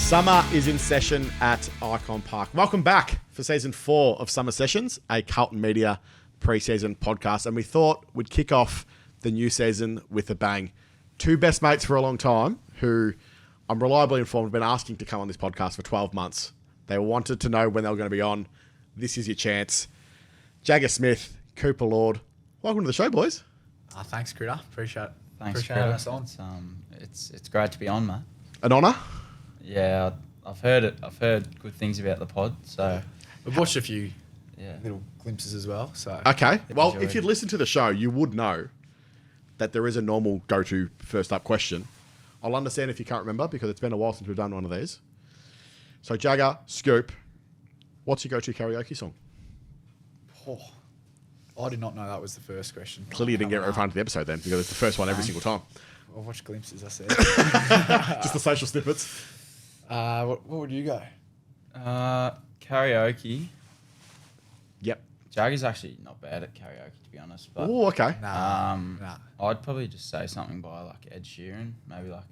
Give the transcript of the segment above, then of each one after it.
Summer is in session at Icon Park. Welcome back for season 4 of Summer Sessions, a Carlton Media pre-season podcast. And we thought we'd kick off the new season with a bang. Two best mates for a long time who I'm reliably informed have been asking to come on this podcast for 12 months. They wanted to know when they were going to be on. This is your chance. Jagga Smith, Cooper Lord. Welcome to the show, boys. Thanks, Critter. Appreciate it. Thanks, Appreciate having us on. It's great to be on, mate. An honour. Yeah, I've heard it. I've heard good things about the pod. So We've watched a few yeah, little glimpses as well. So Okay. Well, Enjoyed. if you'd listened to the show, you would know that there is a normal go-to first up question. I'll understand if you can't remember because it's been a while since we've done one of these. So, Jagga, Scoop, what's your go-to karaoke song? Oh, I did not know that was the first question. Clearly you didn't get referred to the episode then because it's the first one every single time. I've watched glimpses, I said. Just the social snippets. What would you go? karaoke. Yep. Jagga's actually not bad at karaoke, to be honest. But Oh, okay. Nah. I'd probably just say something by like Ed Sheeran, maybe like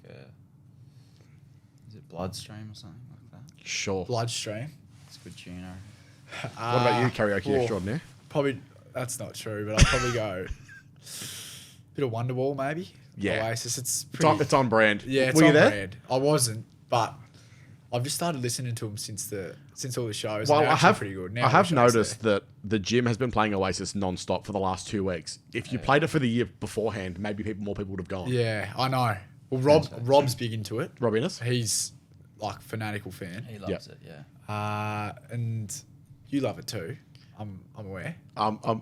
is it Bloodstream or something like that? Sure. Bloodstream. It's a good tune. I reckon. What about you, karaoke extraordinaire? Probably, that's not true, but I'd probably go bit of Wonderwall, maybe. Yeah. Oasis. It's It's pretty... it's on brand. Yeah, it's Were you on there? brand. I wasn't, but I've just started listening to them since all the shows. Well, They're I actually have pretty good. I have noticed that the gym has been playing Oasis non-stop for the last 2 weeks. If you played it for the year beforehand, maybe more people would have gone. Yeah, I know. Well, Rob's big into it. Rob Innes? He's like fanatical fan. He loves it. Yeah. And you love it too. I'm aware.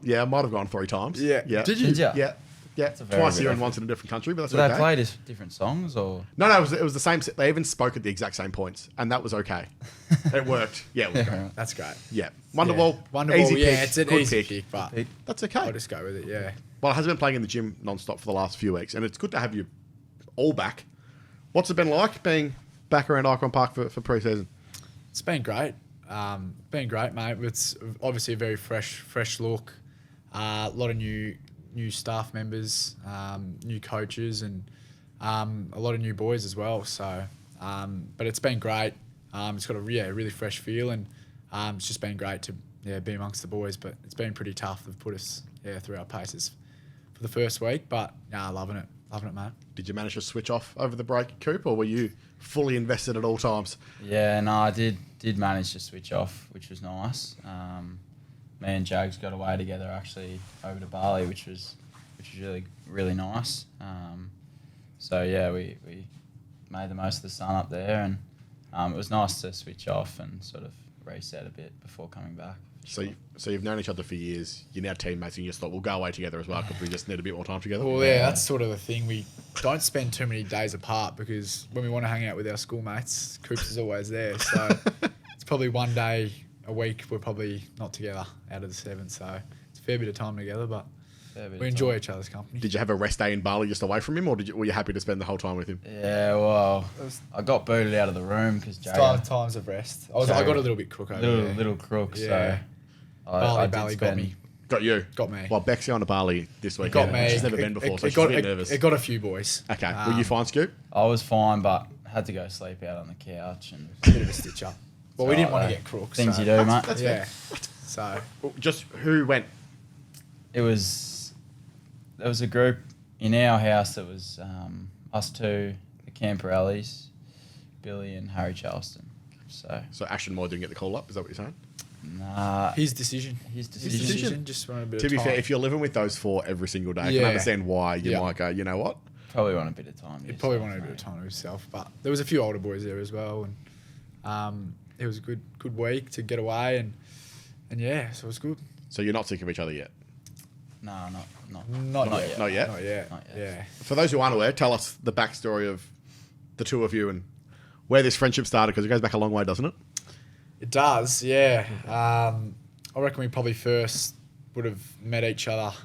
Yeah, I might have gone 3 times. Yeah. Yeah. Did you? Did ya? Yeah. Yeah. a very Twice a good year and effort. once in a different country, but that's Do okay. they play different songs or? No, it was the same. They even spoke at the exact same points, and that was okay. It worked. Yeah, it was great. That's great. Yeah. Wonderwall. Wonderwall. Easy Yeah, pick, it's an good easy pick. pick, but Pick. That's okay. I'll just go with it. Yeah. Well, it has been playing in the gym non-stop for the last few weeks, and it's good to have you all back. What's it been like being back around Icon Park for pre-season? It's been great. Mate. It's obviously a very fresh look. A lot of new staff members, new coaches, and a lot of new boys as well. So, but it's been great. It's got a really fresh feel, and it's just been great to be amongst the boys. But it's been pretty tough. They've put us through our paces for the first week, but loving it, mate. Did you manage to switch off over the break, Coop, or were you fully invested at all times? Yeah, no, I did manage to switch off, which was nice. Me and Jags got away together actually over to Bali, which was really nice. So yeah, we made the most of the sun up there, and it was nice to switch off and sort of reset a bit before coming back. So you've known each other for years. You're now teammates, and you just thought we'll go away together as well because we just need a bit more time together. Well, yeah, that's sort of the thing. We don't spend too many days apart because when we want to hang out with our schoolmates, Coops is always there. So it's probably one day a week we're probably not together out of the 7. So it's a fair bit of time together, but we enjoy each other's company. Did you have a rest day in Bali just away from him, or were you happy to spend the whole time with him? Yeah, well, I got booted out of the room because Times of rest. I got a little bit crook over there. little crook. Yeah. So I Bali did got spend- me. Got you. Got me. Well, Beck's going to Bali this weekend. Got me. She's never been before, so she's got, a bit nervous. It got a few boys. Okay. Were you fine, Scoop? I was fine, but had to go sleep out on the couch and Bit of a stitch up. Well, we So, didn't want to get crooks. things so. you do, mate. That's Yeah. fair. So Just who went? There was a group in our house that was us two, the Camperellis, Billy and Harry Charleston. So Ashton Moore didn't get the call up. Is that what you're saying? nah, his decision. his decision. decision. Just wanted a bit To of be time. fair, if you're living with those 4 every single day, I can Yeah. understand why you Yeah. might go, you know what? Probably want a bit of time. to He probably yourself, wanted a bit of mate. time to himself, but there was a few older boys there as well, and it was a good week to get away, and yeah, so it was good. So you're not sick of each other yet? No, not Not yet. Not yet? Not yet. Not yet. Yeah. For those who aren't aware, tell us the backstory of the 2 of you and where this friendship started, because it goes back a long way, doesn't it? It does, yeah. I reckon we probably first would have met each other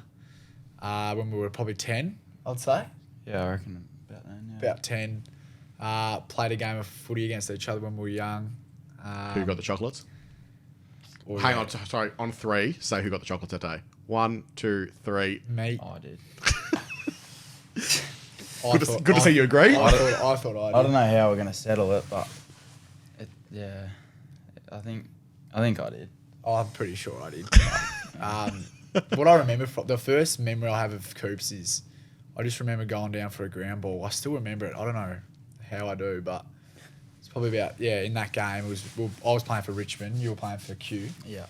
when we were probably 10, I'd say. Yeah, I reckon about then. Yeah. About 10. Played a game of footy against each other when we were young. Who got the chocolates? Or, Hang yeah, on, sorry. On 3, say who got the chocolates that day. 1, 2, 3. Me. I did. Good to see you agree. I thought I I don't know how we're going to settle it, but Yeah, I think I did. Oh, I'm pretty sure I did. What I remember from the first memory I have of Coops is I just remember going down for a ground ball. I still remember it. I don't know how I do, but it's probably about in that game. I was playing for Richmond. You were playing for Q. Yeah.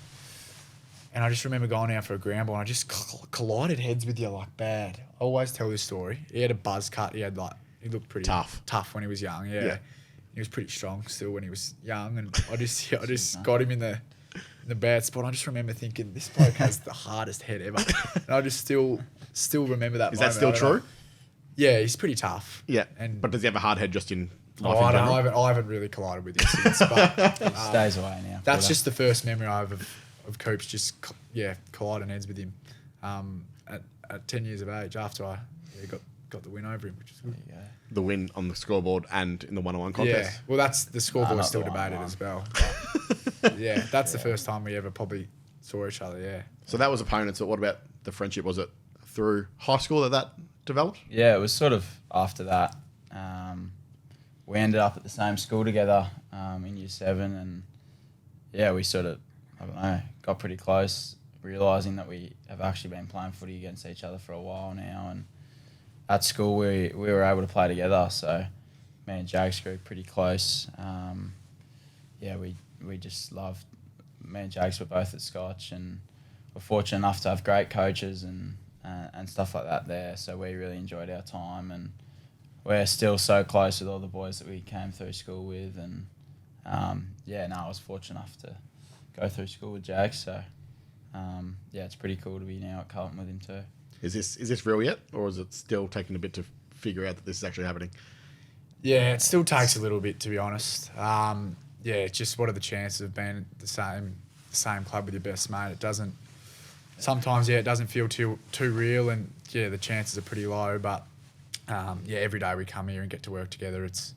And I just remember going down for a ground ball and I just collided heads with you like bad. I always tell this story. He had a buzz cut. He looked pretty tough when he was young. Yeah. He was pretty strong still when he was young. And I just got him in the bad spot. I just remember thinking this bloke has the hardest head ever. And I just still remember that. Is that still true? Yeah, he's pretty tough. Yeah. But does he have a hard head just in life in I general? haven't really collided with him since. But Stays away now. that's just the first memory I have of Coops just colliding heads with him at 10 years of age after I got the win over him, which is good. There you go. The win on the scoreboard and in the one-on-one contest. Yeah, well, that's the scoreboard not still the debated one-on-one. as well. But yeah, that's the first time we ever probably saw each other. Yeah. So that was opponents. But what about the friendship? Was it through high school that developed? Yeah, it was sort of after that. We ended up at the same school together in year 7, and yeah, we sort of, I don't know, got pretty close, realising that we have actually been playing footy against each other for a while now, and at school we were able to play together, so me and Jags grew pretty close. We just loved, me and Jags were both at Scotch, and we're fortunate enough to have great coaches and stuff like that there, so we really enjoyed our time, and we're still so close with all the boys that we came through school with, and I was fortunate enough to go through school with Jags, so it's pretty cool to be now at Carlton with him too. Is this real yet, or is it still taking a bit to figure out that this is actually happening? Yeah, it still takes a little bit, to be honest. It's just what are the chances of being at the same club with your best mate? It doesn't. Sometimes, it doesn't feel too real, and the chances are pretty low. But every day we come here and get to work together, it's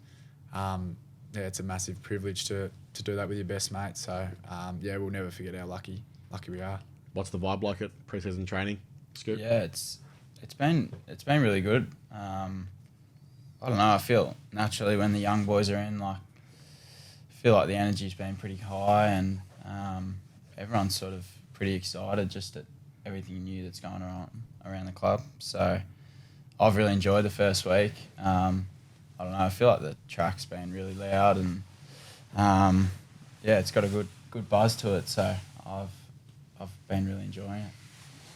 it's a massive privilege to do that with your best mate. So we'll never forget how lucky we are. What's the vibe like at preseason training, Scoop? Yeah, it's been really good. I don't know. I feel naturally when the young boys are in, I feel like the energy's been pretty high, and everyone's sort of pretty excited just at everything new that's going on around the club. So I've really enjoyed the first week. I don't know. I feel like the track's been really loud, and it's got a good buzz to it. So I've been really enjoying it.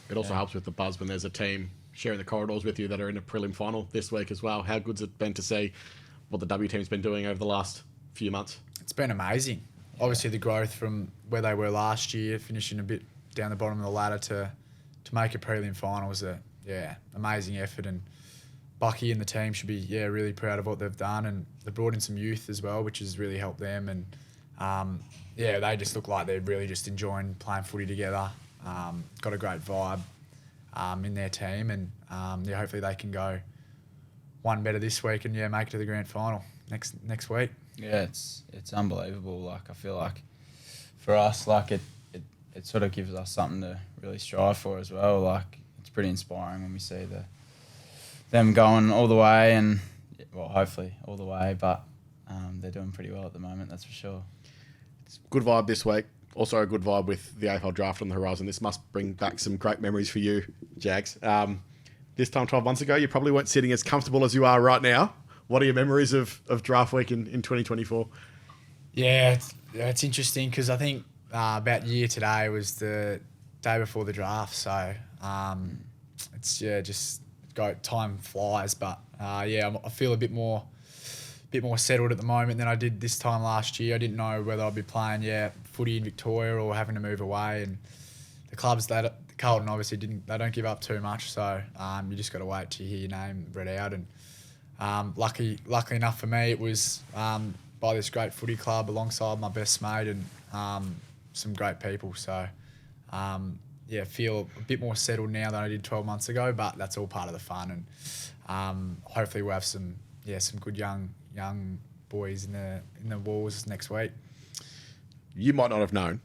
It also helps with the buzz when there's a team sharing the corridors with you that are in a prelim final this week as well. How good's it been to see what the W team's been doing over the last few months? It's been amazing. Yeah. Obviously, the growth from where they were last year, finishing a bit down the bottom of the ladder to make a prelim final was amazing effort. And Bucky and the team should be really proud of what they've done, and they brought in some youth as well, which has really helped them. And they just look like they're really just enjoying playing footy together. Got a great vibe in their team, and hopefully they can go one better this week and make it to the grand final next week. Yeah, it's unbelievable. Like, I feel like for us, like it sort of gives us something to really strive for as well. Like, it's pretty inspiring when we see them going all the way, and hopefully all the way, but they're doing pretty well at the moment, that's for sure. It's good vibe this week. Also a good vibe with the AFL draft on the horizon. This must bring back some great memories for you, Jags. This time 12 months ago, you probably weren't sitting as comfortable as you are right now. What are your memories of draft week in 2024? Yeah, it's interesting because I think about year today was the day before the draft. So it's just time flies. But I feel a bit more settled at the moment than I did this time last year. I didn't know whether I'd be playing footy in Victoria or having to move away. And the clubs that Carlton obviously they don't give up too much. So you just got to wait till you hear your name read out. And lucky enough for me, it was by this great footy club alongside my best mate and some great people. So feel a bit more settled now than I did 12 months ago. But that's all part of the fun. And hopefully we'll have some good young boys in the walls next week. You might not have known.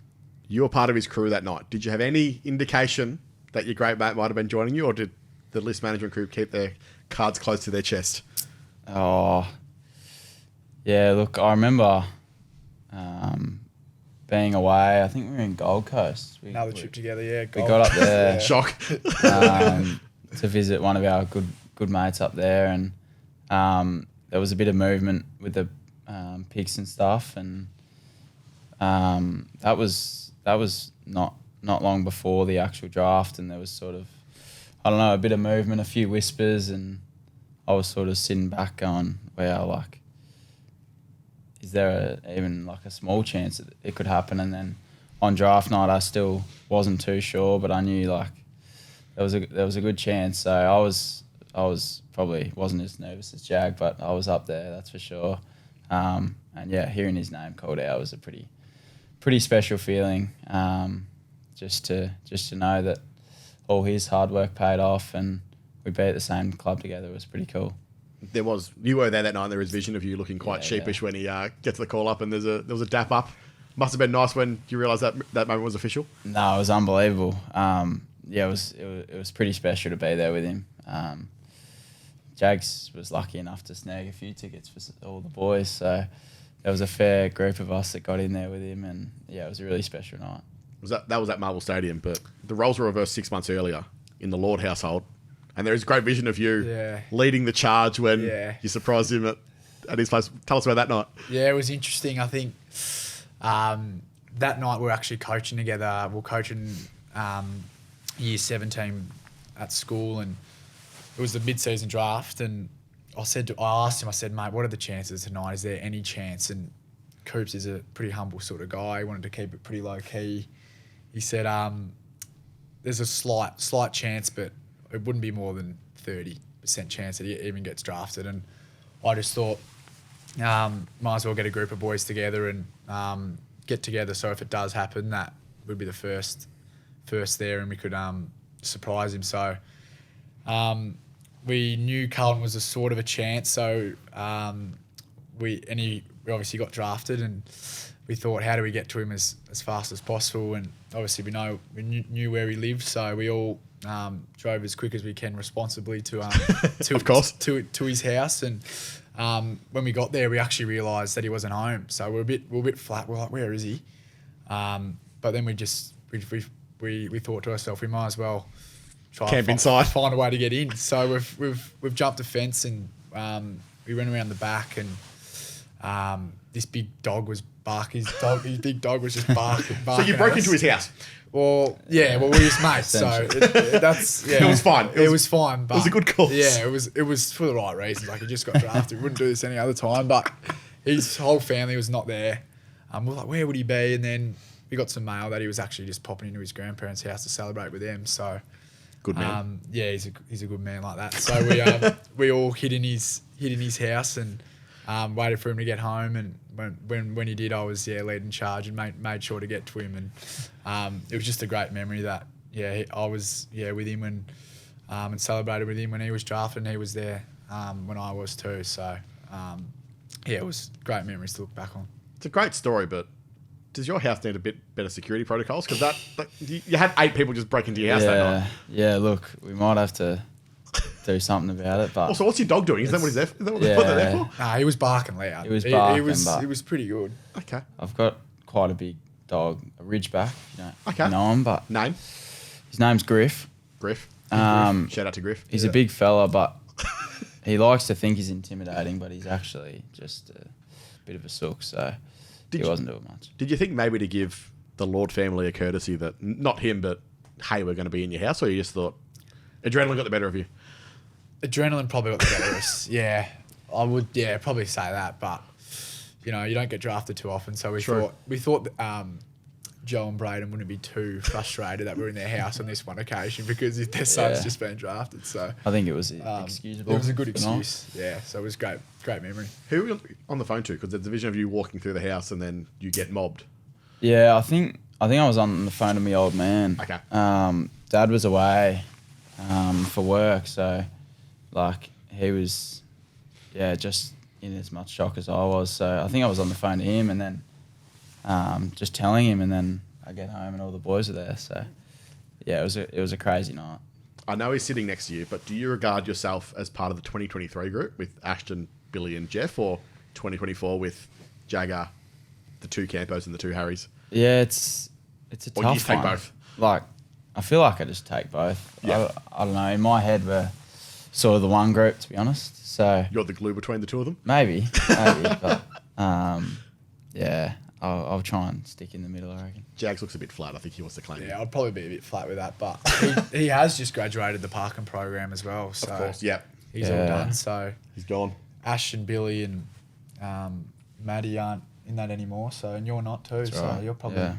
You were part of his crew that night. Did you have any indication that your great mate might have been joining you, or did the list management group keep their cards close to their chest? Oh, yeah, look, I remember being away, I think we were in Gold Coast. Another trip together, yeah. We got up there Shock. to visit one of our good mates up there, and there was a bit of movement with the picks and stuff, and that was not long before the actual draft, and there was sort of, I don't know, a bit of movement, a few whispers, and I was sort of sitting back going, wow, like, is there even like a small chance that it could happen? And then on draft night, I still wasn't too sure, but I knew like there was a good chance. So I was probably wasn't as nervous as Jag, but I was up there, that's for sure. And yeah, hearing his name called out was a pretty special feeling. Just to know that all his hard work paid off, and we'd be at the same club together was pretty cool. You were there that night, and there was vision of you looking quite sheepish when he gets the call up, and there was a dap up. Must have been nice when you realised that moment was official. No, it was unbelievable. It was pretty special to be there with him. Jags was lucky enough to snag a few tickets for all the boys, so there was a fair group of us that got in there with him, and yeah, it was a really special night. That was at Marvel Stadium, but the roles were reversed 6 months earlier in the Lord household. And there is a great vision of you leading the charge when you surprised him at his place. Tell us about that night. Yeah, it was interesting. I think that night we were actually coaching together. We were coaching year 17 at school, and it was the mid-season draft. And I asked him, I said, mate, what are the chances tonight? Is there any chance? And Coops is a pretty humble sort of guy. He wanted to keep it pretty low-key. He said, there's a slight chance, but it wouldn't be more than 30% chance that he even gets drafted. And I just thought, might as well get a group of boys together and get together. So if it does happen, that would be the first there, and we could surprise him. So we knew Carlton was a sort of a chance. So we obviously got drafted, and we thought, how do we get to him as fast as possible? And obviously we knew where he lived, so we all drove as quick as we can responsibly to of course to his house. And when we got there, we actually realised that he wasn't home, so we're a bit flat. We're like, where is he? But then we thought to ourselves, we might as well try camp inside, find a way to get in. So we've jumped a fence, and we went around the back, and this big dog was barking. His big dog was just barking. So you broke into his house. Well, yeah, we were his mates, so that's It was fine. It was fine, but it was a good cause. Yeah, it was for the right reasons. Like, he just got drafted. We wouldn't do this any other time, but his whole family was not there. We were like, where would he be? And then we got some mail that he was actually just popping into his grandparents' house to celebrate with them. So good man. Yeah, he's a good man like that. So we all hid in his house and waited for him to get home, and when he did, I was leading charge and made sure to get to him, and it was just a great memory that I was with him and celebrated with him when he was drafted, and he was there when I was too. So it was great memories to look back on. It's a great story, but does your house need a bit better security protocols? Because you had 8 people just break into your house that night. Yeah, look, we might have to do something about it. But also, what's your dog doing? Is that what he's there for? Is that what they're there for? Nah, he was barking loud. He was barking, he was pretty good. Okay. I've got quite a big dog, a Ridgeback. Okay. You know him, but name? His name's Griff. Griff. Shout out to Griff. He's a big fella, but he likes to think he's intimidating, but he's actually just a bit of a sook, so he wasn't doing much. Did you think maybe to give the Lord family a courtesy that, not him, but, hey, we're going to be in your house, or you just thought adrenaline got the better of you? Adrenaline probably got the better of us. Yeah, I would. Yeah, probably say that. But you don't get drafted too often, so we thought that, Joe and Braden wouldn't be too frustrated that we're in their house on this one occasion because their son's just been drafted. So I think it was excusable. It was a good excuse. Yeah, so it was great memory. Who were you on the phone to? Because there's a vision of you walking through the house and then you get mobbed. Yeah, I think I was on the phone to my old man. Okay. Dad was away for work, so. Like, he was, just in as much shock as I was. So I think I was on the phone to him and then just telling him, and then I get home and all the boys are there. So, yeah, it was a crazy night. I know he's sitting next to you, but do you regard yourself as part of the 2023 group with Ashton, Billy and Jeff, or 2024 with Jagga, the two Campos and the two Harrys? Yeah, it's a tough Or do you take one. both? Like, I feel like I just take both. Yeah. I don't know. In my head, we're sort of the one group, to be honest. So You're the glue between the two of them? maybe, but yeah, I'll try and stick in the middle, I reckon. Jags looks a bit flat. I think he wants to claim it. Yeah, I'd probably be a bit flat with that, but he has just graduated the Parkin program as well. So Of course, yeah. he's all Yeah. done. So He's gone. Ash and Billy and Maddie aren't in that anymore. So and you're not too. That's so right. you're probably Yeah.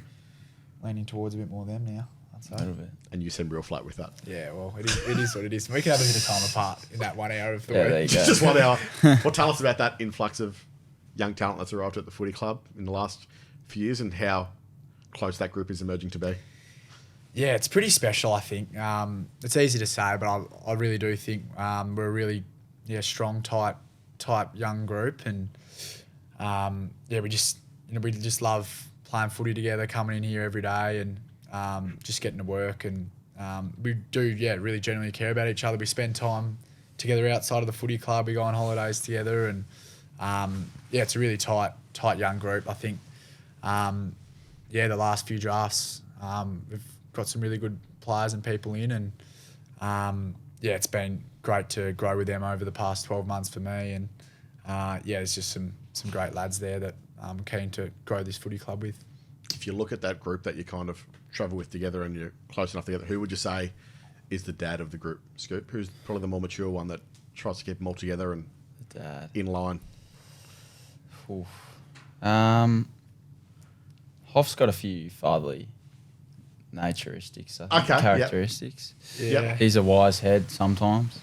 leaning towards a bit more them now. I'd A say. little bit. And you seem real flat with that. Yeah, well, it is what it is. We can have a bit of time apart in that 1 hour of the Yeah, week. there you go. Just 1 hour. Well, tell us about that influx of young talent that's arrived at the footy club in the last few years and how close that group is emerging to be. Yeah, it's pretty special, I think. It's easy to say, but I really do think we're a really strong, tight young group. And, we just love playing footy together, coming in here every day and just getting to work. And we do, really genuinely care about each other. We spend time together outside of the footy club. We go on holidays together. And, it's a really tight young group. I think, the last few drafts, we've got some really good players and people in, and it's been great to grow with them over the past 12 months for me. And there's just some great lads there that I'm keen to grow this footy club with. If you look at that group that you kind of travel with together and you're close enough together, who would you say is the dad of the group, Scoop? Who's probably the more mature one that tries to keep them all together and The dad. in line? Oof. Hoff's got a few fatherly naturistics, I think, Okay, yep. characteristics. Yep. He's a wise head sometimes.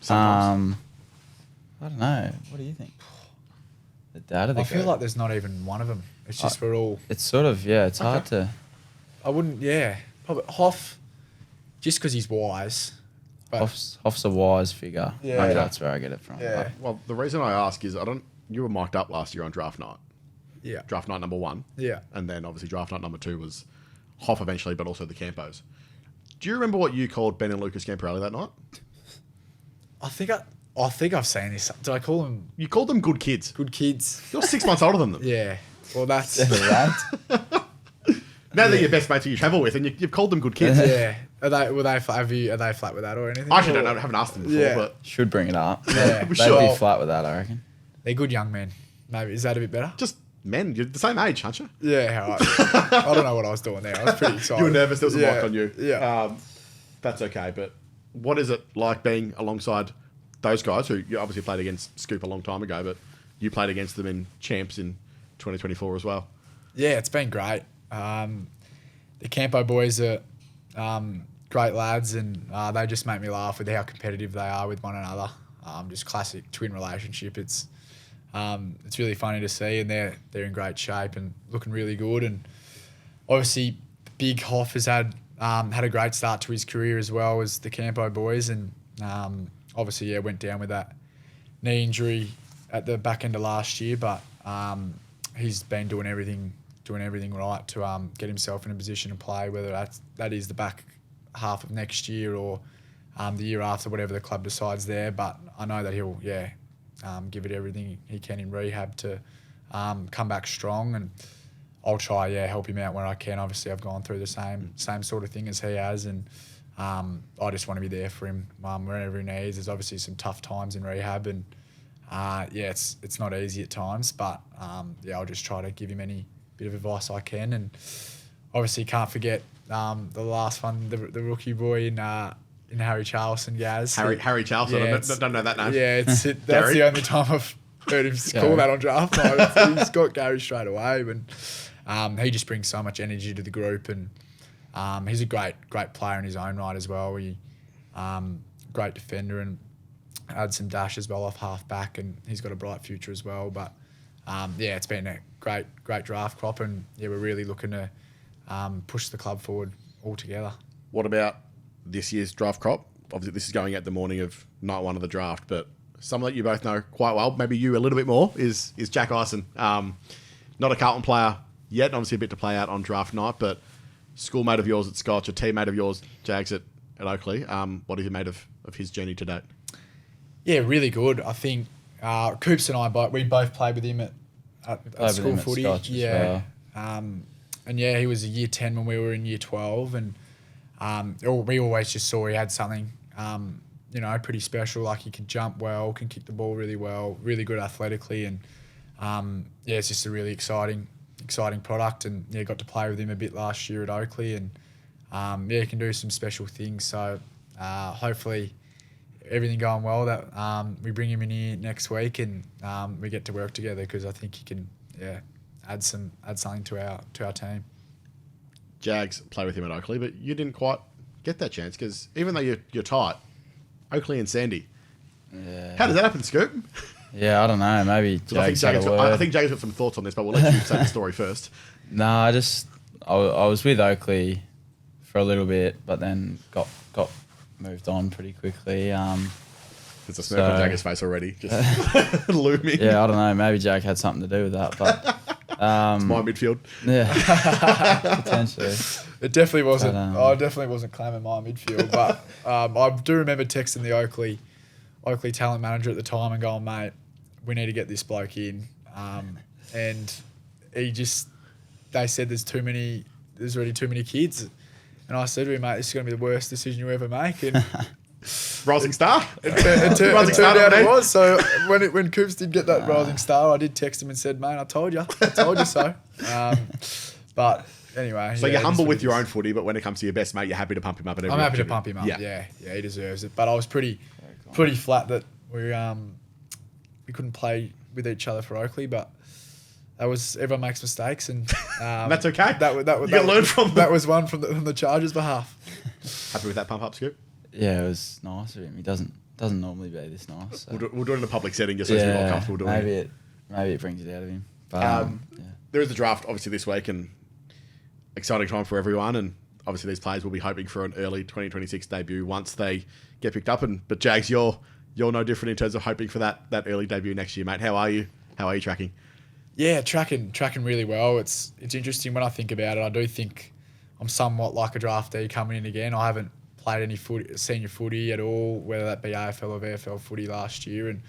Sometimes. I don't know. What do you think? The dad of the I feel group? like there's not even one of them. It's just we're all. It's sort of, it's hard to... I wouldn't. Yeah, probably Hoff, just because he's wise. But Hoff's a wise figure. Yeah. Maybe that's where I get it from. Yeah. Well, the reason I ask is you were mic'd up last year on draft night. yeah, Draft night number 1. yeah. And then obviously draft night number 2 was Hoff eventually, but also the Campos. Do you remember what you called Ben and Lucas Camporelli that night? I think I've seen this. Did I call them You called them good kids. good kids? You're 6 months older than them. Yeah. Well, that's Now they're your best mates who you travel with, and you've called them good kids. yeah. Are they flat with that or anything? I actually don't Or- know. I haven't asked them before, Yeah. but Should bring it up. Yeah. They'd Sure. be flat with that, I reckon. They're good young men. Maybe is that a bit better? just men. You're the same age, aren't you? Yeah. All right. I don't know what I was doing there. I was pretty excited. You were nervous. There was a Yeah, mic on you. Yeah. That's okay. But what is it like being alongside those guys who you obviously played against Scoop a long time ago, but you played against them in champs in 2024 as well? Yeah, it's been great. The Campo boys are great lads, and they just make me laugh with how competitive they are with one another. Just classic twin relationship. It's really funny to see, and they're in great shape and looking really good. And obviously, Big Hoff has had a great start to his career as well as the Campo boys, and obviously, went down with that knee injury at the back end of last year, but he's been doing everything right to get himself in a position to play, whether that is the back half of next year or the year after, whatever the club decides there. But I know that he'll give it everything he can in rehab to come back strong, and I'll try help him out where I can. Obviously, I've gone through the same sort of thing as he has, and I just want to be there for him wherever he needs. There's obviously some tough times in rehab, and it's not easy at times, but I'll just try to give him any bit of advice I can. And obviously can't forget the last one, the rookie boy in Harry Charlson, Gaz. Harry Charlson. Yeah, I don't know that name. Yeah, that's Gary. the only time I've heard him call that on draft night. He's got Gary straight away, and he just brings so much energy to the group, and he's a great player in his own right as well. He great defender and had some dash as well off half back, and he's got a bright future as well. But it's been a great draft crop, and we're really looking to push the club forward all together. What about this year's draft crop? Obviously, this is going out the morning of night 1 of the draft, but someone that you both know quite well, maybe you a little bit more, is Jack Ison. Not a Carlton player yet, obviously a bit to play out on draft night, but schoolmate of yours at Scotch, a teammate of yours, Jags at Oakley. What have you made of his journey to date? Yeah, really good. I think Coops and I, we both played with him at school footy. Scotch as well. And yeah, he was a year 10 when we were in year 12, and we always just saw he had something, pretty special. Like he could jump well, can kick the ball really well, really good athletically, and it's just a really exciting product. And yeah, got to play with him a bit last year at Oakley, and he can do some special things. So hopefully everything going well, that we bring him in here next week, and we get to work together, because I think he can add something to our team. Jags play with him at Oakley, but you didn't quite get that chance, because even though you're tight, Oakley and Sandy. Yeah. How does that happen, Scoop? Yeah, I don't know. Maybe Jags had a word. I think Jags got some thoughts on this, but we'll let you say the story first. No, I was with Oakley for a little bit, but then got moved on pretty quickly. There's a smirk on Jagga's face already, just looming. Yeah, I don't know. Maybe Jag had something to do with that, but it's my midfield. Yeah, potentially. It definitely wasn't. I definitely wasn't claiming my midfield, but I do remember texting the Oakley talent manager at the time and going, mate, we need to get this bloke in. And they said there's already too many kids. And I said to him, mate, this is going to be the worst decision you ever make. And Rising star. It turned out it was. So when Coops did get that rising star, I did text him and said, mate, I told you so. But anyway. So you're humble with your own footy, but when it comes to your best mate, you're happy to pump him up. I'm happy to pump him up. Yeah, he deserves it. But I was pretty flat that we couldn't play with each other for Oakley, but everyone makes mistakes, and that's okay. That was one from the Chargers' behalf. Happy with that pump up, Scoop? Yeah, it was nice of him. He doesn't normally be this nice. So. We'll do it in a public setting just so he's more comfortable doing it. Maybe it brings it out of him. But, there is the draft obviously this week, and exciting time for everyone. And obviously these players will be hoping for an early 2026 debut once they get picked up. But Jags, you're no different in terms of hoping for that early debut next year, mate. How are you? How are you tracking? Yeah, tracking really well. It's interesting when I think about it. I do think I'm somewhat like a draftee coming in again. I haven't played any senior footy at all, whether that be AFL or VFL footy last year, and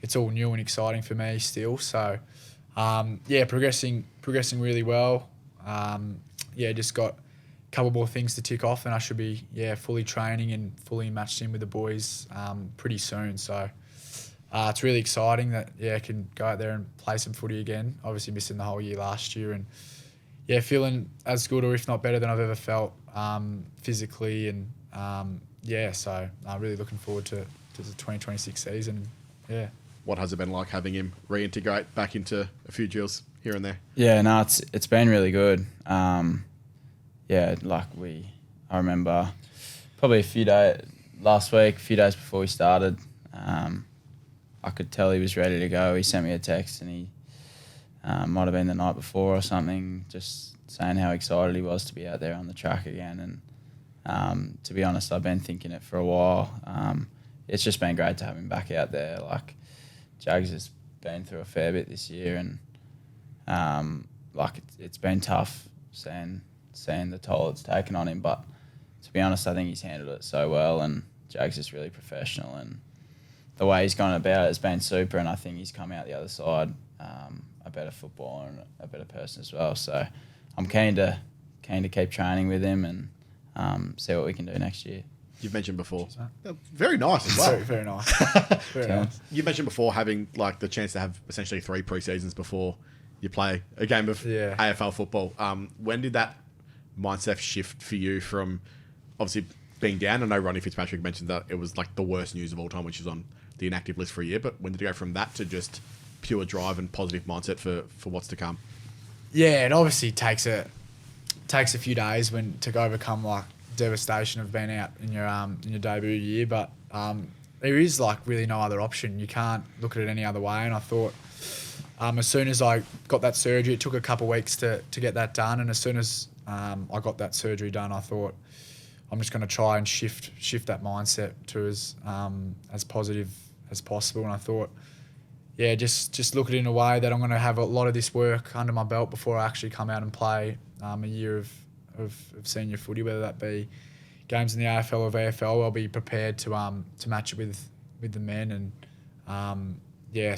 it's all new and exciting for me still. So, progressing really well. Just got a couple more things to tick off, and I should be fully training and fully matched in with the boys pretty soon. So. It's really exciting that I can go out there and play some footy again. Obviously missing the whole year last year, and feeling as good or if not better than I've ever felt physically, and so I'm really looking forward to the 2026 season. Yeah. What has it been like having him reintegrate back into a few drills here and there? Yeah, no, it's been really good. I remember probably a few days before we started. I could tell he was ready to go. He sent me a text, and he might have been the night before or something, just saying how excited he was to be out there on the track again. And to be honest, I've been thinking it for a while. It's just been great to have him back out there. Like, Jags has been through a fair bit this year, and it's been tough seeing the toll it's taken on him. But to be honest, I think he's handled it so well, and Jags is really professional, and the way he's gone about it has been super, and I think he's come out the other side a better footballer and a better person as well. So I'm keen to keep training with him and see what we can do next year. You've mentioned before. Very nice as well. Very, very nice. Very nice. You mentioned before having like the chance to have essentially 3 pre-seasons before you play a game of AFL football. When did that mindset shift for you from obviously being down? I know Ronnie Fitzpatrick mentioned that it was like the worst news of all time, which is on the inactive list for a year, but when did you go from that to just pure drive and positive mindset for what's to come? Yeah, it obviously takes a few days to overcome like devastation of being out in your debut year, but there is like really no other option. You can't look at it any other way. And I thought as soon as I got that surgery, it took a couple of weeks to get that done, and as soon as I got that surgery done, I thought I'm just going to try and shift that mindset to as positive as possible. And I thought, just look at it in a way that I'm going to have a lot of this work under my belt before I actually come out and play a year of senior footy, whether that be games in the AFL or VFL. I'll be prepared to match it with the men, and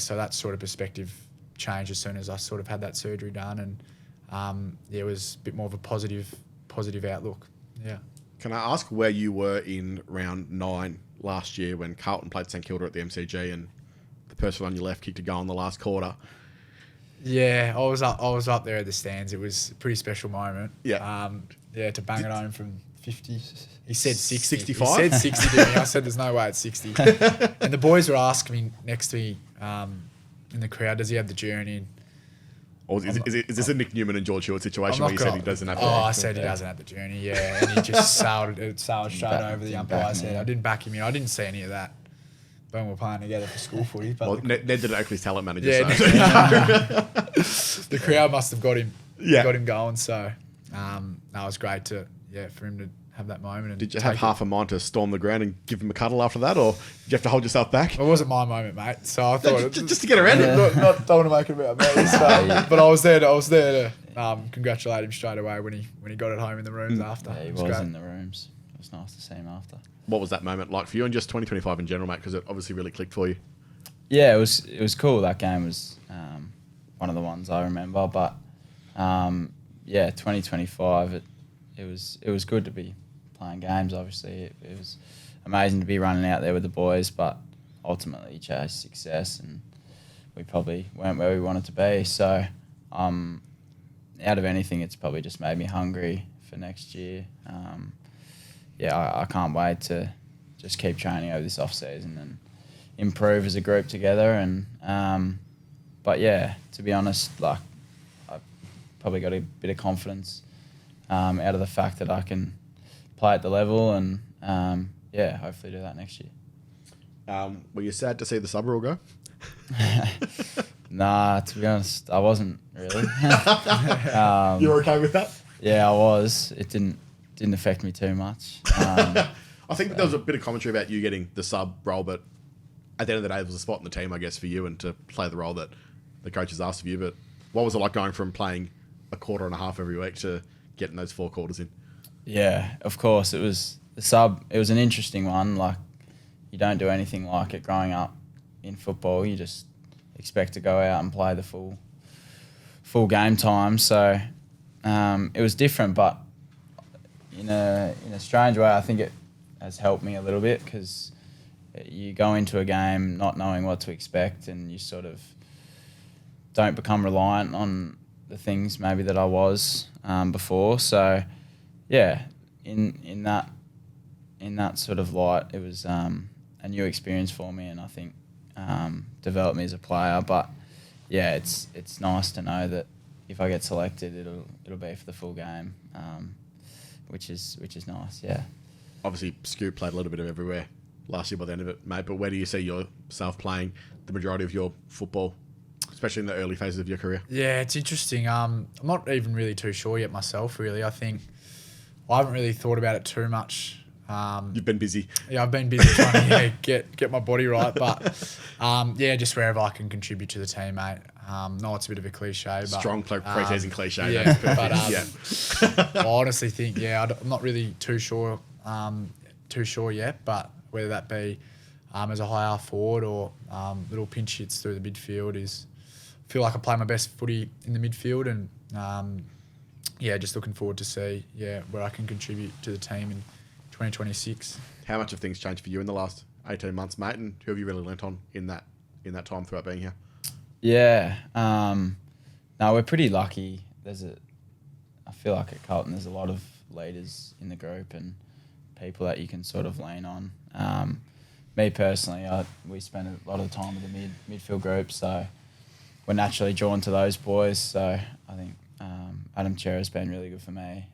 so that sort of perspective changed as soon as I sort of had that surgery done, and it was a bit more of a positive outlook. Yeah. Can I ask where you were in round 9 last year when Carlton played St Kilda at the MCG and the person on your left kicked a goal in the last quarter? Yeah, I was up there at the stands. It was a pretty special moment. Yeah. To bang it home from 50. He said 60. 65? He said 60 to me. I said there's no way it's 60. And the boys were asking me next to me in the crowd, does he have the journey? Or is this a Nick Newman and George Hewitt situation where you said he doesn't have I said he doesn't have the journey, yeah. And he just sailed straight over the umpire's head. I didn't back him in. I didn't see any of that when we were playing together for school footy. But Well, Ned did Oakley's talent manager. yeah, So. the crowd must have got him Yeah. going. So that was great for him to have that moment. And Did you have half a mind to storm the ground and give him a cuddle after that, or did you have to hold yourself back? It wasn't my moment, mate. So I thought Just to get around it. don't want to make it about me. So, but I was there to congratulate him straight away when he got it home in the rooms after. Yeah, he It was great. in the rooms. It was nice to see him after. What was that moment like for you and just 2025 in general, mate? Because it obviously really clicked for you. Yeah, it was cool. That game was one of the ones I remember. But 2025, it was good to be playing games. Obviously, it was amazing to be running out there with the boys. But ultimately, chased success, and we probably weren't where we wanted to be. So, out of anything, it's probably just made me hungry for next year. I can't wait to just keep training over this off season and improve as a group together. And to be honest, like I probably got a bit of confidence out of the fact that I can play at the level and hopefully do that next year. Were you sad to see the sub rule go? Nah, to be honest, I wasn't really. You were okay with that? Yeah, I was. It didn't affect me too much. I think there was a bit of commentary about you getting the sub role, but at the end of the day, it was a spot in the team, I guess, for you and to play the role that the coaches asked of you. But what was it like going from playing a quarter and a half every week to getting those 4 quarters in? Yeah, of course. It was the sub. It was an interesting one. Like, you don't do anything like it growing up in football. You just expect to go out and play the full game time. So it was different, but in a strange way, I think it has helped me a little bit because you go into a game not knowing what to expect, and you sort of don't become reliant on the things maybe that I was before. So yeah, in that sort of light, it was a new experience for me, and I think developed me as a player. But yeah, it's nice to know that if I get selected, it'll be for the full game, which is nice. Yeah. Obviously, Scoop played a little bit of everywhere last year by the end of it, mate. But where do you see yourself playing the majority of your football, especially in the early phases of your career? Yeah, it's interesting. I'm not even really too sure yet myself, really. I think I haven't really thought about it too much. You've been busy. Yeah, I've been busy trying to get my body right. But, just wherever I can contribute to the team, mate. No, it's a bit of a cliche. But, Strong pre-season cliche. Yeah, That's perfect. I honestly think, I'm not really too sure yet, but whether that be as a high half forward or little pinch hits through the midfield I feel like I play my best footy in the midfield, and just looking forward to see where I can contribute to the team in 2026. How much have things changed for you in the last 18 months, mate? And who have you really learnt on in that time throughout being here? Yeah. No, we're pretty lucky. I feel like at Carlton there's a lot of leaders in the group and people that you can sort of lean on. Me personally, we spend a lot of time with the midfield group, so we're naturally drawn to those boys. So I think Adam Chera's been really good for me.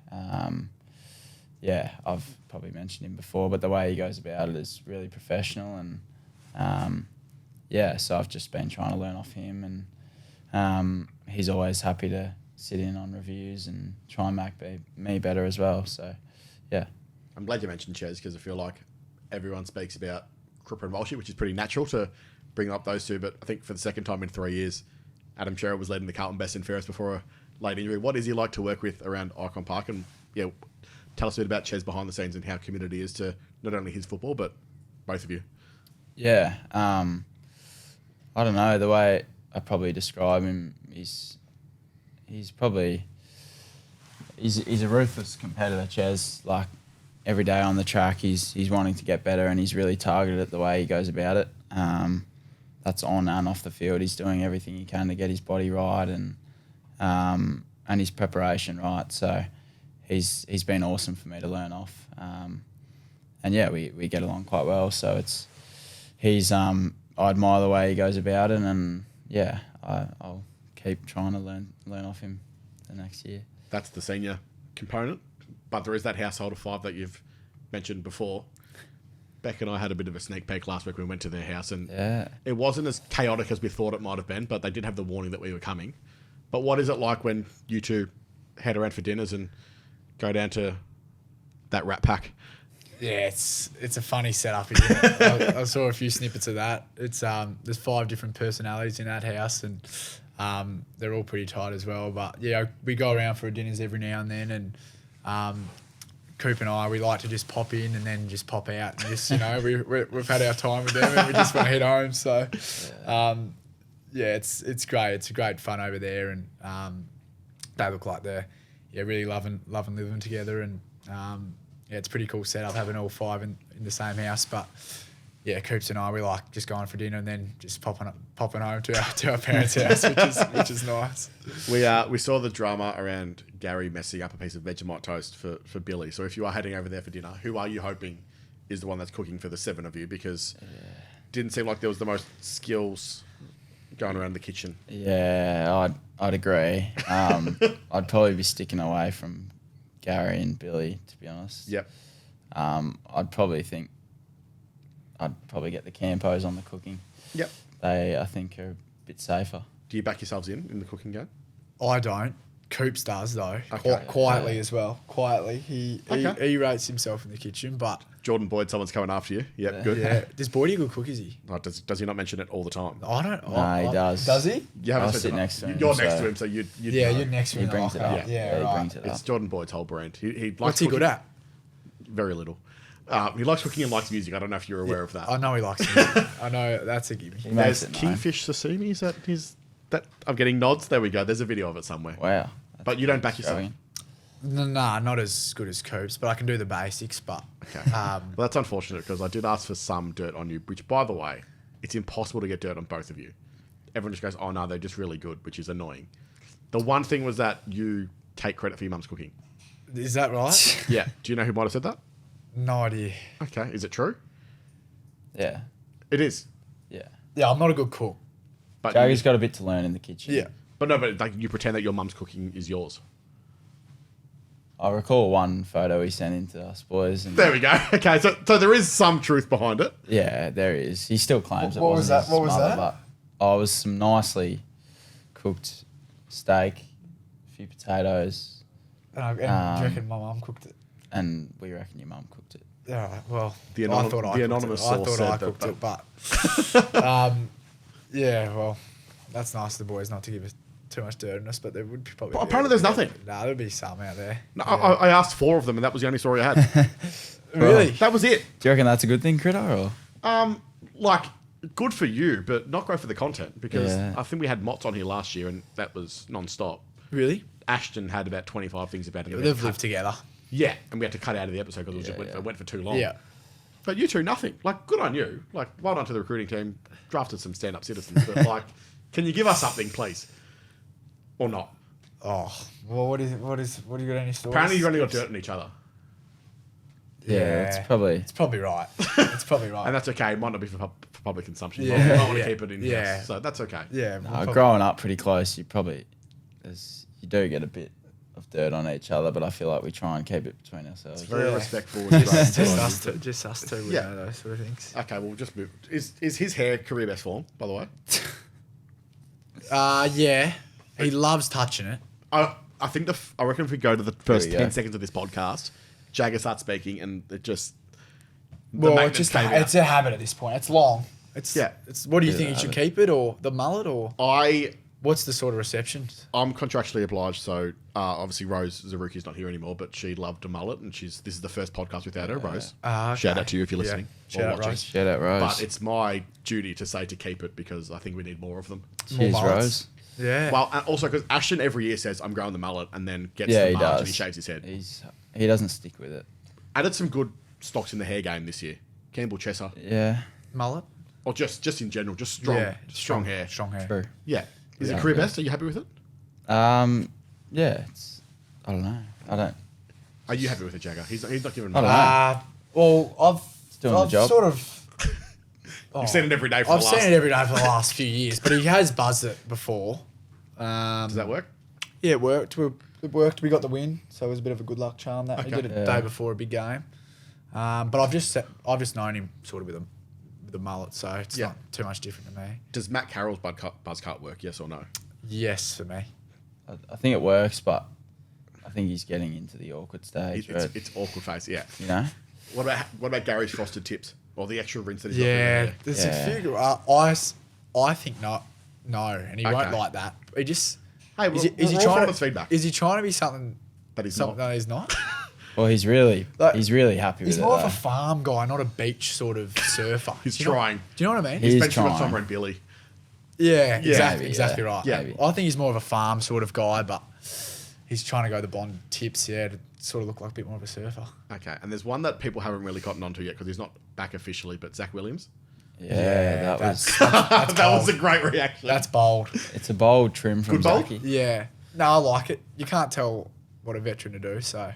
I've probably mentioned him before, but the way he goes about it is really professional, and so I've just been trying to learn off him, and he's always happy to sit in on reviews and try and make me better as well. So, yeah. I'm glad you mentioned Ches because I feel like everyone speaks about Cripper and Walshy, which is pretty natural to bring up those two. But I think for the second time in 3 years, Adam Chera was leading the Carlton best and fairest before a late injury. What is he like to work with around Icon Park? And tell us a bit about Ches behind the scenes and how committed he is to not only his football, but both of you. Yeah. I don't know. The way I probably describe him, he's probably he's a ruthless competitor, Ches. Like every day on the track, he's wanting to get better, and he's really targeted at the way he goes about it. That's on and off the field. He's doing everything he can to get his body right and his preparation right. So he's been awesome for me to learn off. And yeah, we get along quite well. So I admire the way he goes about it, and yeah, I'll keep trying to learn off him the next year. That's the senior component, but there is that household of 5 that you've mentioned before. Beck and I had a bit of a sneak peek last week when we went to their house, and it wasn't as chaotic as we thought it might have been, but they did have the warning that we were coming. But what is it like when you two head around for dinners and go down to that Rat Pack? Yeah, it's a funny setup, isn't it? I saw a few snippets of that. It's there's 5 different personalities in that house, and they're all pretty tight as well. But yeah, we go around for dinners every now and then, and Coop and I, we like to just pop in and then just pop out. And just, we've had our time with them and we just want to head home. So, yeah, it's great. It's a great fun over there, and they look like they're really loving living together. And yeah, it's a pretty cool setup having all 5 in the same house. But yeah, Coops and I, we like just going for dinner and then just popping home to our parents' house, which is nice. We saw the drama around Gary messing up a piece of Vegemite toast for Billy. So if you are heading over there for dinner, who are you hoping is the one that's cooking for the 7 of you? Because didn't seem like there was the most skills going around the kitchen. Yeah, I'd agree. I'd probably be sticking away from Gary and Billy, to be honest. Yep. I'd probably get the Campos on the cooking. Yep. They, I think, are a bit safer. Do you back yourselves in the cooking game? I don't. Coops does, though. Okay. Quietly as well. Quietly. He rates himself in the kitchen, but... Jordan Boyd, someone's coming after you. Yep, good. Yeah. Does Boydie a good cook, is he? Oh, does he not mention it all the time? I don't... No, he does. Does he? You haven't I'll said sit it. next to him. You're next to him, so you'd know. You're next to him. He brings it up. Yeah, He right. brings it up. It's Jordan Boyd's whole brand. He likes What's he good at? Very little. He likes cooking and likes music. I don't know if you're aware of that. I know he likes music. I know that's a gimme. He makes There's it known. kingfish sashimi. Is that his? That I'm getting nods. There we go. There's a video of it somewhere. Wow. But you don't back yourself. Extravagant. Nah, not as good as Coops, but I can do the basics. But Okay. Well, that's unfortunate because I did ask for some dirt on you, which, by the way, it's impossible to get dirt on both of you. Everyone just goes, oh, no, they're just really good, which is annoying. The one thing was that you take credit for your mum's cooking. is that right? Yeah. Do you know who might have said that? No idea. Okay. Is it true? Yeah. It is. Yeah. Yeah, I'm not a good cook. But Jagga's got a bit to learn in the kitchen. Yeah. but like you pretend that your mum's cooking is yours. I recall one photo he sent in to us boys. And There we go. Okay. So there is some truth behind it. yeah, there is. He still claims it What was wasn't that? his What was mother, that? But it was some nicely cooked steak, a few potatoes, And do you reckon my mum cooked it? and we reckon your mum cooked it. All right. Well, The I thought I anonymous cooked it. source I said thought I that- cooked it, but yeah. Well, that's nice of the boys not to give us too much dirt on us, but there would probably. But apparently there's nothing. Nah, there'd be some out there. No, Yeah. I asked 4 of them, and that was the only story I had. Really? That was it. Do you reckon that's a good thing, Critter? Or? Like, good for you, but not great for the content because Yeah. I think we had Mott's on here last year, and that was non-stop. Really? Ashton had about 25 things about him. They've lived together. Yeah, and we had to cut out of the episode because Yeah, it went for too long. Yeah. But you two, nothing. Like, good on you. Like, well done to the recruiting team. Drafted some stand-up citizens. But, like, can you give us something, please? Or not? Oh, well, what do you got any stories? Apparently you've only got dirt on each other. Yeah, it's probably. It's probably right. It's probably right. And that's okay. It might not be for public consumption. Yeah, But we might want to yeah, keep it in yeah. house. So that's okay. yeah. Growing up pretty close, you do get a bit of dirt on each other, but I feel like we try and keep it between ourselves. Very Yeah. respectful. Just us two. Just us two. We Yeah. know those sort of things. Okay, we'll just move. Is his hair career best form, by the way? Yeah. He loves touching it. I think I reckon if we go to the first we go. 10 seconds of this podcast, Jagga starts speaking and it just... Well, maintenance it's came out. it's a habit at this point. It's long. Yeah. It's. What do you think? You habit. should keep it or the mullet or? I What's the sort of reception? I'm contractually obliged, so obviously Rose Zaruki's not here anymore, but she loved a mullet, and this is the first podcast without her, Rose. Okay. Shout out to you if you're listening Shout or out, watching. Rose. Shout out, Rose. But it's my duty to say to keep it because I think we need more of them. Cheers, mullets. Rose. Yeah. Well, and also because Ashton every year says, I'm growing the mullet, and then gets Yeah, the he march and does. he shaves his head. He doesn't stick with it. Added some good stocks in the hair game this year. Campbell Chesser. Yeah, Mullet? Or just in general, just strong, Yeah. strong hair. Strong hair. true. Yeah. Is it Yeah. career best? Are you happy with it? Yeah, I don't know. Are you happy with it, Jagga? He's not giving. I don't know. Well, doing the job. sort of... You've seen it every day for I've the last. seen it every day for the last few years, but he has buzzed it before. Does that work? Yeah, it worked. It worked. We got the win, so it was a bit of a good luck charm. That he Okay. did it the Yeah. day before a big game. But I've just known him sort of with the mullet, so it's Yeah. not too much different to me. Does Matt Carroll's buzz cut work? Yes or no? Yes, for me. I think it works, but I think he's getting into the awkward stage. It's awkward face. Yeah. You know? What about Gary's frosted tips or the extra rinse that he's got Yeah, there? there's Yeah. a few. I think no, and he won't Okay. like that. He just Hey, is he we're all trying honest to feedback. Is he trying to be something That he's something not. that he's not? Well, he's really Like, happy with He's it. more of though. a farm guy, not a beach sort of surfer. He's Do you know- trying. Do you know what I mean? He- He's He's spent too much trying. time around Billy. Yeah, maybe, exactly yeah. right. Yeah. Maybe. I think he's more of a farm sort of guy, but he's trying to go the Bond tips, to sort of look like a bit more of a surfer. Okay, and there's one that people haven't really gotten onto yet because he's not back officially, but Zach Williams. Yeah, that was. that's That was bold. a great reaction. That's bold. It's a bold trim from Good bold? Zachy. Yeah. No, I like it. You can't tell what a veteran to do, so.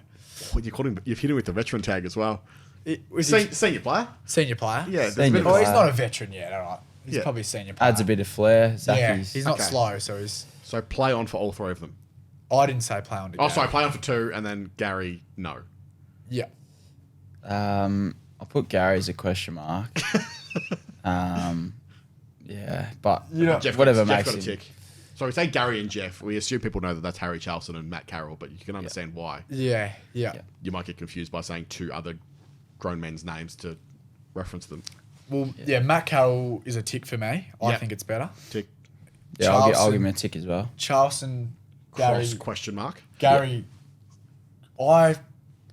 Oh, you've hit him with the veteran tag as well. Was he Senior player. senior player? Yeah, there's a Senior bit of Oh, a- he's not a veteran yet, all right. He's Yeah. probably a senior player. Adds a bit of flair. Yeah, Zachy's. he's not Okay. slow, so he's... So play on for all three of them. I didn't say play on to Oh, Gary. sorry, play on for two, and then Gary, no. Yeah. I'll put Gary as a question mark. Yeah, but whatever Jeff makes got a him. tick. So we say Gary and Jeff. We assume people know that that's Harry Charlson and Matt Carroll, but you can understand why. Yeah. You might get confused by saying two other grown men's names to reference them. Well, yeah, Matt Carroll is a tick for me. I Yeah. think it's better. Tick. Yeah, I'll Charlson. give him a tick as well. Charlson, Gary... Cross question mark.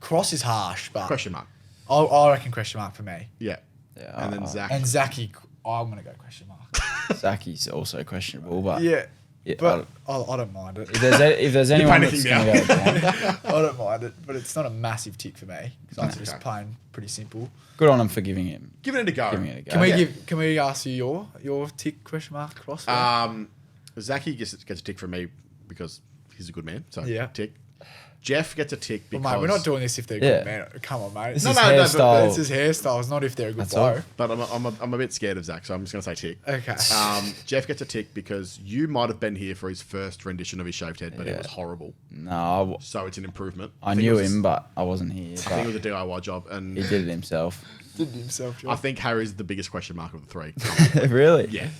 Cross is harsh, but Question mark. I reckon question mark for me. Yeah. Yeah, And then Zach. And Zachy, I'm going to go question mark. Zachy's also questionable, but yeah, yeah, but I don't mind it. if there's anyone that's panicking going to go down, I don't mind it, but it's not a massive tick for me because I'm just Okay. playing pretty simple. good on him for giving him. Give it a go. Giving it a go. Can we ask you your tick question mark cross? Zachy gets a tick from me because he's a good man. So Yeah. tick. Jeff gets a tick because. Well, mate, we're not doing this if they're Yeah. good, man. Come on, mate. This No, is no, no, but hairstyle. This is hairstyles, not if they're a good That's all. bloke. But I'm a bit scared of Zach, so I'm just going to say tick. Okay. Jeff gets a tick because you might have been here for his first rendition of his shaved head, but it Yeah. was horrible. No, So it's an improvement. I think knew it was- him, but I wasn't here. I think it was But a DIY job, and he did it himself. Didn't himself, I think Harry's the biggest question mark of the three. Really? Yeah.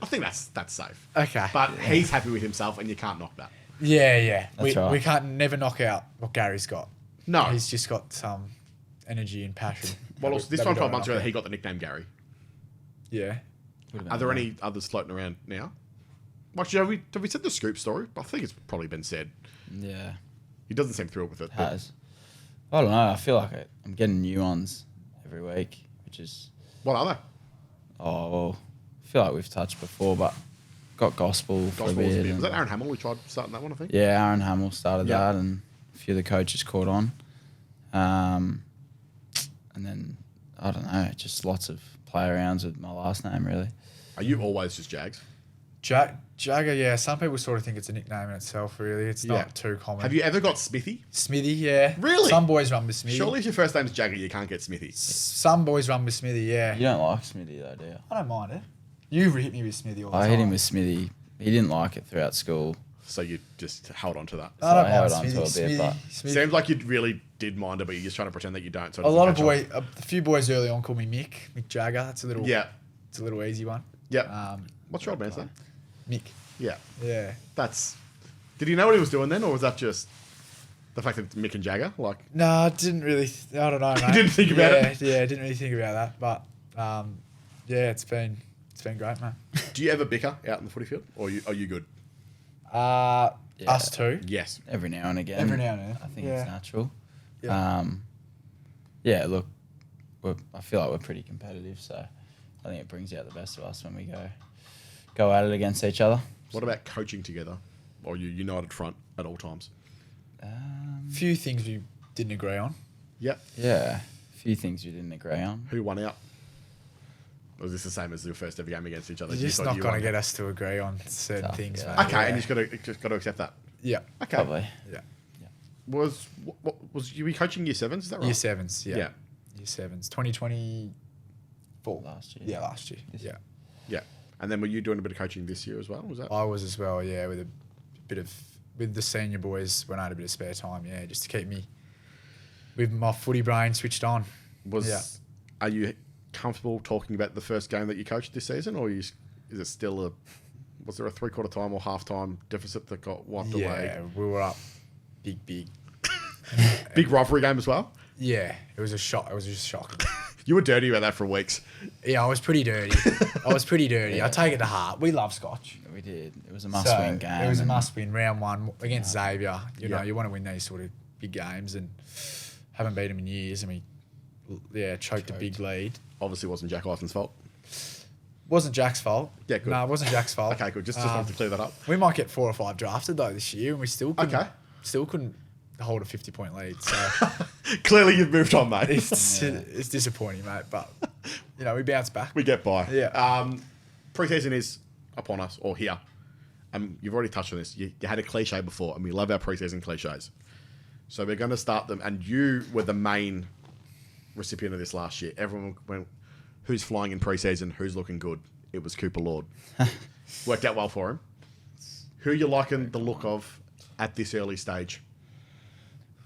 I think that's safe. Okay. But he's happy with himself, and you can't knock that. Yeah. That's right. We can't never knock out what Gary's got. No. He's just got some energy and passion. Well, that this we time don't 12 months knock ago, out. he got the nickname Gary. Yeah. Are there any others floating around now? Actually, have we said the Scoop story? I think it's probably been said. Yeah, He doesn't seem thrilled with it. but- has. I don't know. I feel like I'm getting new ones every week, which is What are they? oh well. I feel like we've touched before, but got gospel for Gospel a was a bit. bit. and- Was that Aaron Hamill who tried starting that one, I think? Yeah, Aaron Hamill started Yeah. that, and a few of the coaches caught on. And then I don't know, just lots of play arounds with my last name, really. Are you always just Jags? Jagga, yeah. Some people sort of think it's a nickname in itself, really. It's Yeah. not too common. Have you ever got Smithy? Smithy, yeah. Really? Some boys run with Smithy. Surely if your first name's Jagger, you can't get Smithy. Some boys run with Smithy, yeah. You don't like Smithy though, do you? I don't mind it. You hit me with Smithy all the I time. hit him with Smithy. He didn't like it throughout school. So you just held on to that. I don't I held mind on to Smithy. a bit, Smithy, but- Smithy. Seems like you really did mind it, but you're just trying to pretend that you don't. So it A lot of doesn't catch a few boys early on called me Mick Jagga. That's a little, on. Yeah. it's a little easy one. Yeah. What's your old man's name? Mick. Yeah. Yeah. That's. Did he know what he was doing then, or was that just the fact that it's Mick and Jagger? Like, No, I didn't really. I don't know, mate. didn't think about it? Yeah, I didn't really think about that, but yeah, it's been great, man. Do you ever bicker out in the footy field, or are you good? Us too. Yes. Every now and again. Every now and then. I think Yeah. it's natural. Yeah. Look, I feel like we're pretty competitive, so I think it brings out the best of us when we go at it against each other. What about coaching together, or you united front at all times? Few things we didn't agree on. Yep. Yeah, a few things we didn't agree on. Who won out? Or was this the same as your first ever game against each other? You're You just thought not you going to won? get us to agree on certain Tough, things, yeah. mate. Okay, and you just got to accept that. Yeah. Okay. Probably. Yeah. Was you were coaching year sevens? Is that right? Year sevens, yeah. Yeah. Year sevens. 2024. Last year. Yeah, last year. This Yeah. year. Yeah. And then were you doing a bit of coaching this year as well? Was that? I was as well, yeah, with the senior boys when I had a bit of spare time, yeah, just to keep me with my footy brain switched on. Are you comfortable talking about the first game that you coached this season, or is it still was there a 3/4 time or half time deficit that got wiped away? Yeah, we were up big. Big rivalry game as well. Yeah, it was a shock. It was just shocking. You were dirty about that for weeks. Yeah, I was pretty dirty. I take it to heart. We love Scotch. We did. It was a must-win game. It was a and must-win round one against Xavier. You know, Yeah. you want to win these sort of big games, and haven't beat them in years. And we, choked a big lead. Obviously, it wasn't Jack Eifen's fault. Wasn't Jack's fault. Yeah, good. No, it wasn't Jack's fault. Okay, good. Just wanted to clear that up. We might get 4 or 5 drafted though this year, and we still couldn't hold a 50-point lead. So Clearly, you've moved on, mate. it's disappointing, mate. But we bounce back. We get by. Yeah. Preseason is upon us, or here. You've already touched on this. You had a cliche before, and we love our preseason cliches. So we're going to start them. And you were the main recipient of this last year. Everyone went, who's flying in preseason? Who's looking good? It was Cooper Lord. Worked out well for him. Who are you liking the look of at this early stage?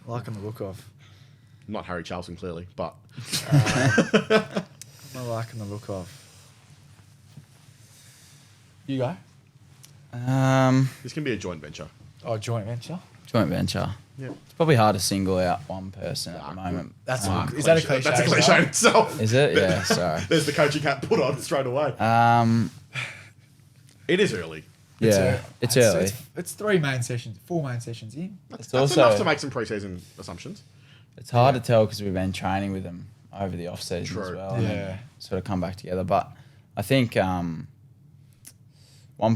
Liking the look of. Not Harry Charlton, clearly, but I'm liking the look of. You go. this can be a joint venture. Oh, joint venture. Joint venture. Yeah. It's probably hard to single out one person at the moment. Is that a cliche? That's a as cliche well? in itself. Is it? Yeah, sorry. There's the coaching hat put on straight away. It is early. Yeah, it's early. It's 4 main sessions in. That's also- enough to make some preseason assumptions. It's hard to tell because we've been training with them over the off season True. as well. And then Yeah. sort of come back together. But I think one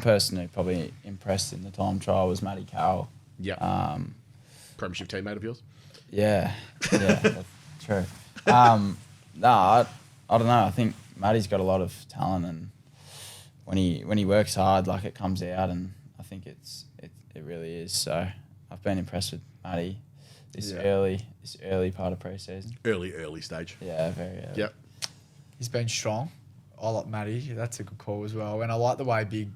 person who probably impressed in the time trial was Matty Carroll. Yeah. Premiership teammate of yours. Yeah, that's true. No, I don't know. I think Matty's got a lot of talent, and when he works hard, like, it comes out, and I think it really is. So I've been impressed with Matty this early part of pre-season. Early stage. Yeah, very early. Yep. He's been strong. I like Matty. That's a good call as well. And I like the way big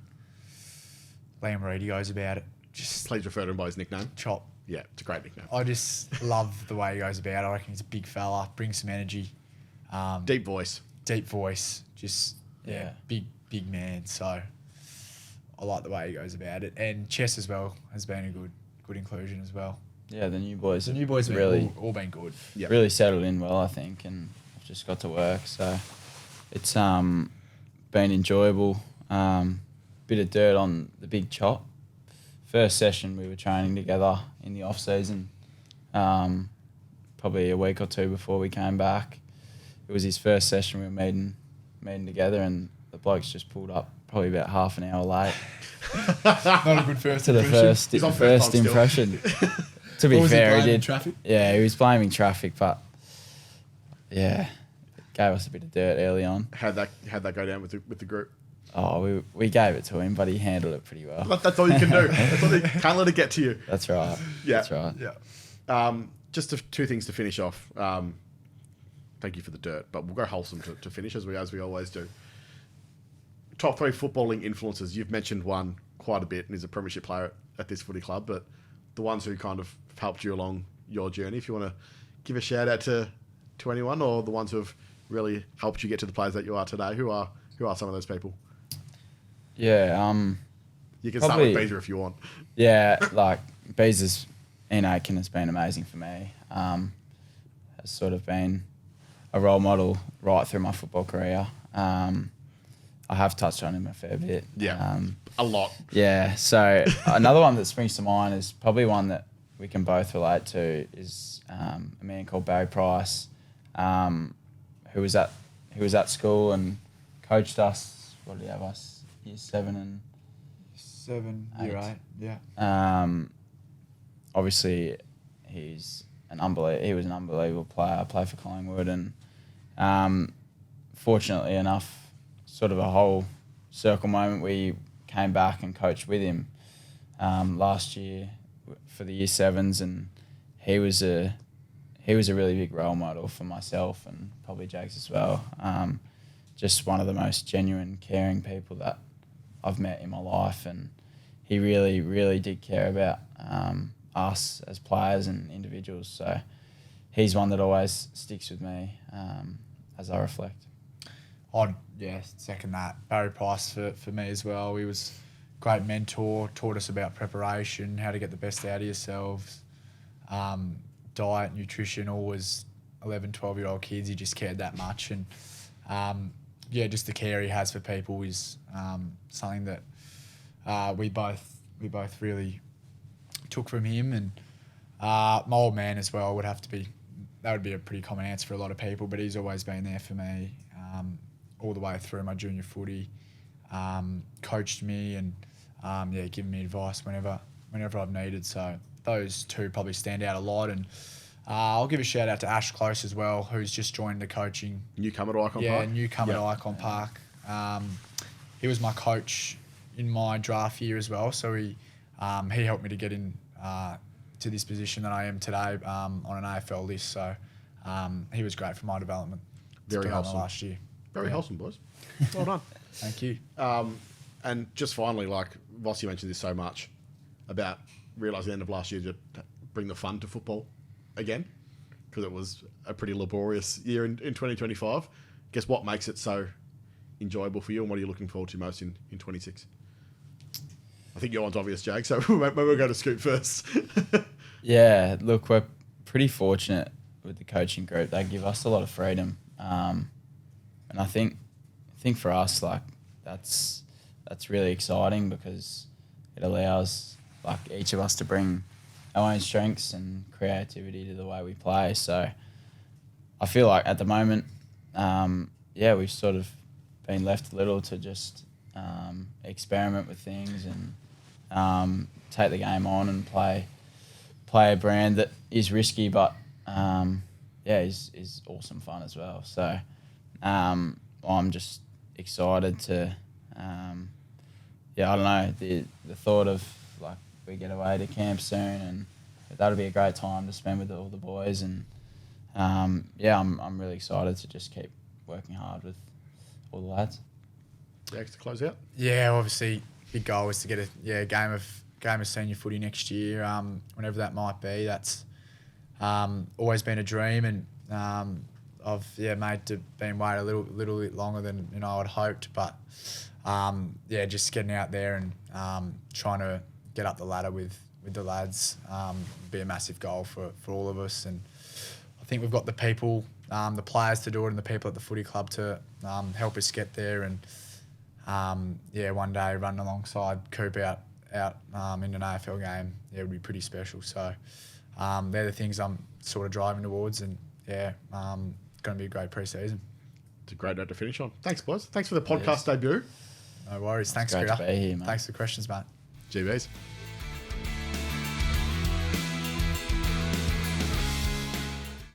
Liam Reedy goes about it. Just Please refer to him by his nickname. chop. Yeah, it's a great nickname. I just love the way he goes about it. I reckon he's a big fella, brings some energy. Deep voice. Deep voice. Just, Yeah. big man. So I like the way he goes about it. And Chess as well has been a good inclusion as well. Yeah, the new boys. The new boys have really all been good. Yep. really settled in well, I think, and I've just got to work. So it's been enjoyable. Bit of dirt on the big chop. First session we were training together in the off season, probably a week or two before we came back. It was his first session we were meeting together, and the bloke's just pulled up probably about half an hour late Not a good first to the impression. He's on first first time impression. To What be was he fair, he blaming, did. traffic? Yeah, he was blaming traffic, but yeah, gave us a bit of dirt early on. How'd that go down with the group? Oh, we gave it to him, but he handled it pretty well. That's all you can do. That's all you can't let it get to you. That's right. Yeah. That's right. Yeah. Just two things to finish off. Thank you for the dirt, but we'll go wholesome to finish as we always do. Top 3 footballing influences. You've mentioned one quite a bit, and he's a premiership player at this footy club. But the ones who kind of helped you along your journey, if you want to give a shout out to anyone, or the ones who have really helped you get to the players that you are today, who are some of those people? Yeah. You can start with Probably- Beezer if you want. Yeah, like Beezer's Ian Aiken has been amazing for me. Has sort of been a role model right through my football career. I have touched on him a fair bit. Yeah, a lot. Yeah. So another one that springs to mind is probably one that we can both relate to is a man called Barry Price, who was at school and coached us. What did he have us? Year 7 and 7, year 8. Yeah. Obviously, he was an unbelievable player. Played for Collingwood, and fortunately enough, sort of a whole circle moment. We came back and coached with him last year for the year 7s, and he was a really big role model for myself and probably Jags as well. Just one of the most genuine, caring people that I've met in my life, and he really, really did care about us as players and individuals. So he's one that always sticks with me as I reflect. I'd second that. Barry Price for me as well. He was a great mentor, taught us about preparation, how to get the best out of yourselves, diet, nutrition, always 11, 12-year-old kids. He just cared that much. And, just the care he has for people is something that we both really took from him. And my old man as well that would be a pretty common answer for a lot of people, but he's always been there for me all the way through my junior footy, coached me and given me advice whenever I've needed. So those two probably stand out a lot. And I'll give a shout out to Ash Close as well, who's just joined the coaching. Newcomer to Icon Park? Yeah, newcomer to Icon Park. He was my coach in my draft year as well, so he helped me to get in to this position that I am today on an AFL list. So he was great for my development. Very wholesome. Last year. Very wholesome, boys. Well done. Thank you. And just finally, like Vossi mentioned this so much about realising at the end of last year to bring the fun to football again, because it was a pretty laborious year in 2025. Guess what makes it so enjoyable for you, and what are you looking forward to most in 26? I think your one's obvious, Jake, so maybe we'll go to Scoop first. Yeah, look, we're pretty fortunate with the coaching group. They give us a lot of freedom. And I think for us, like, that's really exciting because it allows, like, each of us to bring our own strengths and creativity to the way we play. So I feel like at the moment, we've sort of been left a little to just experiment with things and take the game on and play a brand that is risky, but is awesome fun as well. So I'm just excited to, I don't know, the thought of, like, we get away to camp soon, and that'll be a great time to spend with all the boys. And I'm really excited to just keep working hard with all the lads. Jake, to close out? Yeah, obviously, big goal is to get a game of senior footy next year, whenever that might be. That's always been a dream, and I've been waiting a little bit longer than I'd hoped, but just getting out there and trying to get up the ladder with the lads be a massive goal for all of us. And I think we've got the people, the players to do it, and the people at the footy club to help us get there. And one day run alongside Coop out in an AFL game, it would be pretty special. So they're the things I'm sort of driving towards, and going to be a great pre-season. It's a great note to finish on. Thanks, boys. Thanks for the podcast debut. No worries. Thanks, great Critter. to be here, mate. Thanks for the questions, mate. GBs.